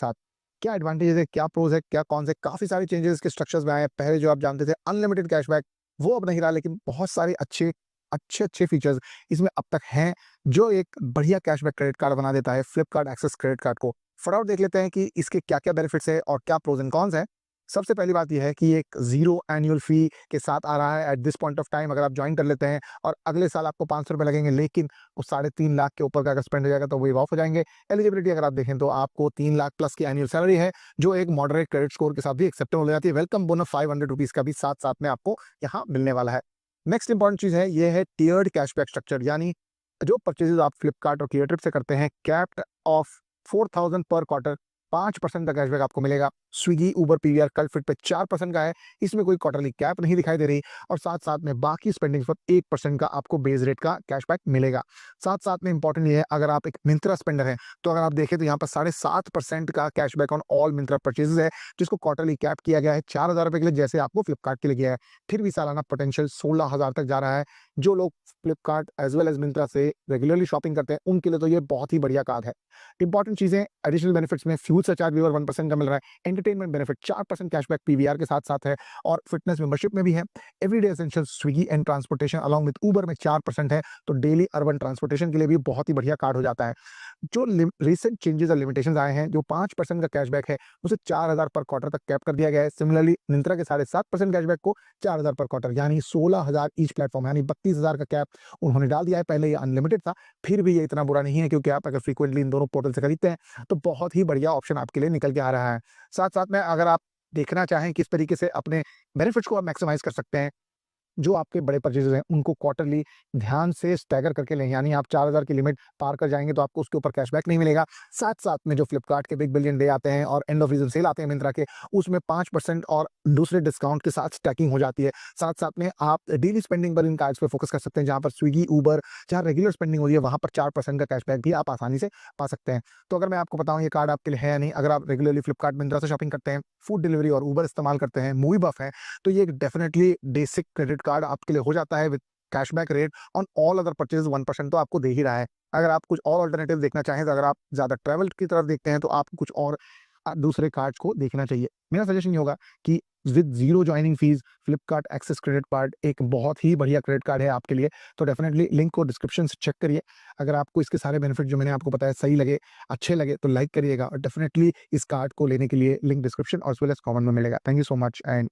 साथ क्या एडवांटेजेस है, क्या प्रोज है, क्या कॉन्स है, काफी सारे चेंजेस इसके स्ट्रक्चर्स में आए हैं। पहले जो आप जानते थे अनलिमिटेड कैशबैक, वो अब नहीं रहा, लेकिन बहुत सारे अच्छे अच्छे अच्छे फीचर्स इसमें अब तक हैं, जो एक बढ़िया कैशबैक क्रेडिट कार्ड बना देता है फ्लिपकार्ट एक्सेस क्रेडिट कार्ड को। फटाफट देख लेते हैं कि इसके क्या क्या बेनिफिट्स है और क्या प्रोज एंड कॉन्स है। सबसे पहली बात यह है कि एक जीरो एनुअल फी के साथ आ रहा है at this point of time. अगर आप ज्वाइन कर लेते हैं और अगले साल आपको 500 रुपए लगेंगे, लेकिन वो 3.5 लाख के ऊपर का अगर स्पेंड हो जाएगा तो वेव ऑफ हो जाएंगे। एलिजिबिलिटी अगर आप देखें तो आपको 3 लाख प्लस की एनुअल सैलरी है, जो एक मॉडरेट क्रेडिट स्कोर के साथ भी एक्सेप्टेबल हो जाती है। वेलकम बोनस 500 रुपीज का भी साथ साथ में आपको यहाँ मिलने वाला है। नेक्स्ट इंपॉर्टेंट चीज है, ये है टियर्ड कैशबैक स्ट्रक्चर, यानी जो परचेजेस आप फ्लिपकार्ट और क्लियर ट्रिप से करते हैं, कैप्ड ऑफ 4000 पर क्वार्टर, 5% का कैशबैक आपको मिलेगा। स्विगी, उबर, पीवीआर, कल फिट पे 4% का है, इसमें कोई क्वार्टरली कैप नहीं दिखाई दे रही। और साथ साथ में बाकी स्पेंडिंग्स पर 1% का आपको बेस रेट का कैशबैक मिलेगा। साथ साथ में इंपॉर्टेंट ये है, अगर आप एक मिंत्रा स्पेंडर है तो अगर आप देखें तो यहाँ पर 7.5% का cashback on all Myntra purchases है, जिसको क्वार्टरली कैप किया गया है 4000 रुपए के लिए, जैसे आपको फ्लिपकार्ट के लिए गया है। फिर भी सालाना पोटेंशियल 16,000 तक जा रहा है। जो लोग Flipkart as well as Myntra से रेगुलरली शॉपिंग करते हैं, उनके लिए तो ये बहुत ही बढ़िया कार्ड है। इंपॉर्टेंट चीजें, एडिशनल बेनिफिट्स में फ्यूल सरचार्ज भी और 1% का मिल रहा है। एंटरटेनमेंट बेनिफिट 4% कैशबैक पीवीआर के साथ साथ है, और फिटनेस मेंबरशिप में भी है। Everyday essential Swiggy and transportation along with Uber में 4% है, तो डेली अर्बन ट्रांसपोर्टेशन के लिए भी बहुत ही बढ़िया कार्ड हो जाता है। जो रिसेंट चेंजेस और लिमिटेशंस आए हैं, जो 5% का कैशबैक है उसे 4000 पर क्वार्टर तक कैप कर दिया गया है। सिमिलरली मिंत्रा के 7.5% कैशबैक को 4000 पर क्वार्टर, यानी 16,000 ईच प्लेटफॉर्म, यानी 32,000 का कैप उन्होंने डाल दिया है। पहले ये अनलिमिटेड था, फिर भी ये इतना बुरा नहीं है, क्योंकि आप अगर फ्रीक्वेंटली इन दोनों पोर्टल से खरीदते हैं तो बहुत ही बढ़िया ऑप्शन आपके लिए निकल के आ रहा है। साथ साथ में अगर आप देखना चाहें किस तरीके से अपने बेनिफिट्स को आप मैक्सिमाइज कर सकते हैं, जो आपके बड़े परचेजेस हैं उनको क्वार्टरली ध्यान से स्टैगर करके लें, यानी आप 4000 की लिमिट पार कर जाएंगे तो आपको उसके ऊपर कैशबैक नहीं मिलेगा। साथ साथ में जो फ्लिपकार्ट के बिग बिलियन डे आते हैं और एंड ऑफ सीजन सेल आते हैं मिंत्रा के, उसमें 5% और दूसरे डिस्काउंट के साथ स्टैकिंग हो जाती है। साथ साथ में आप डेली स्पेंडिंग पर इन कार्ड्स पे फोकस कर सकते हैं, जहां पर स्विगी, उबर, जहां रेगुलर स्पेंडिंग होती है वहां पर 4% का कैशबैक भी आप आसानी से पा सकते हैं। तो अगर मैं आपको बताऊं ये कार्ड आपके लिए है या नहीं, अगर आप रेगुलरली फ्लिपकार्ट मिंत्रा से शॉपिंग करते हैं, फूड डिलीवरी और उबर इस्तेमाल करते हैं, मूवी बफ है, तो ये डेफिनेटली बेसिक क्रेडिट कार्ड आपके लिए हो जाता है with cashback rate on all other purchase. 1% तो आपको दे ही रहा है। अगर आप कुछ और अल्टरनेटिव देखना चाहें, तो अगर आप ज्यादा ट्रैवल की तरफ देखते हैं तो आपको कुछ और दूसरे कार्ड्स को देखना चाहिए। मेरा सजेशन ये होगा कि with zero joining fee Flipkart Axis credit card एक बहुत ही बढ़िया क्रेडिट कार्ड है आपके लिए। तो डेफिनेटली लिंक को डिस्क्रिप्शन से चेक करिए। अगर आपको इसके सारे बेनिफिट जो मैंने आपको बताया सही लगे, अच्छे लगे, तो लाइक करिएगा, और डेफिनेटली इस कार्ड को लेने के लिए लिंक डिस्क्रिप्शन और कमेंट में मिलेगा। Thank you so much and